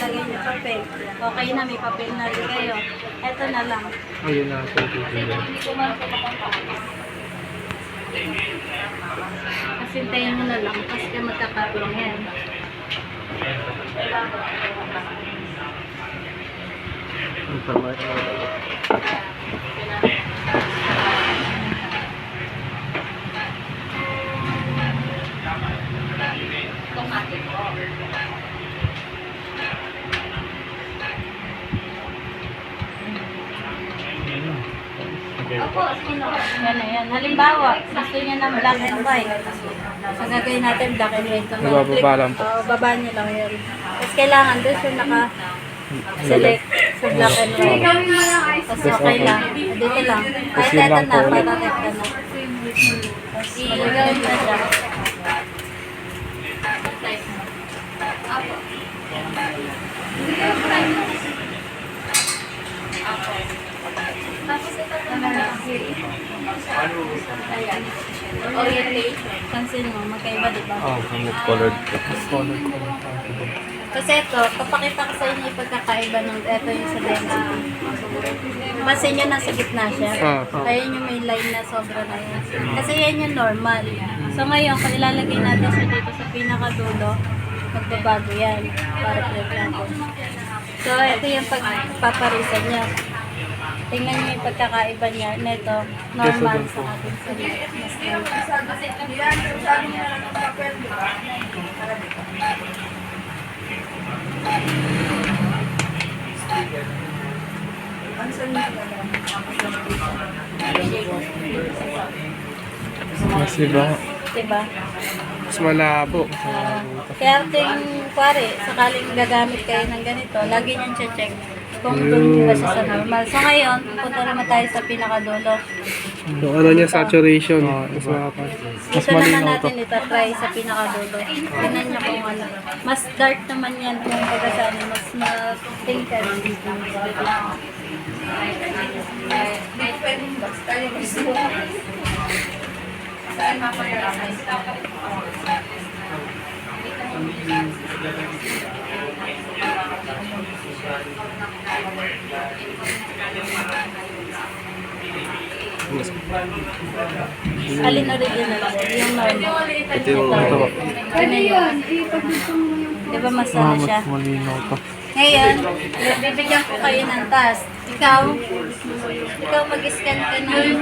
ilalagay niyo papel. Okay na, may papel na rin kayo. Ito na lang. Ayun na. Kasi hintayin mo na lang. Kasi ka magkakapin yan. Yan na yan. Halimbawa, gusto niya ng black and white. Ang gagawin natin black and white. So, Bababa lang po. baba niyo lang yun. Tapos kailangan doon siya naka-select sa black and white. Tapos okay lang. Dito lang. Kahit yun ito lang na, po ulit. patatit ka na. Tapos magagawin na siya. Tapos ito naman. Orientation. Pansin mo, magkaiba diba? Oh, gamit colored po. Kasi ito, papakita ko sa inyo yung pagkakaiba ng ito yung sa density. Pansin nyo nasa gitna siya. Ayan yung may line na sobra na yan. Kasi yan yung normal. So ngayon, kung ilalagay natin siya dito sa pinakadulo, magbabago yan. Para flip natin. So ito yung pagpaparisan niya. Tingnan niyo yung pagkakaiba niya. Nito, normal sa ating sarili. Mas Mas iba. diba? Mas malabo. Kaya ting pare, sakaling gagamit kayo ng ganito, lagi niyong check kung doon ba siya sa normal. So ngayon, punta naman tayo sa pinakadulo. Yung ano niya, saturation. Mas malabo. Mas Ito naman malinaw to. natin itatry sa pinakadulo. Tingnan niyo kung ano. Mas dark naman yan kung pagkasano, mas ma-tinker. Alin original? Yung normal. Ito yung ito po. Ano yun? Diba mas ano siya? Mas malinaw to. Ngayon, bibigyan ko kayo ng task. Ikaw mag-scan ka ng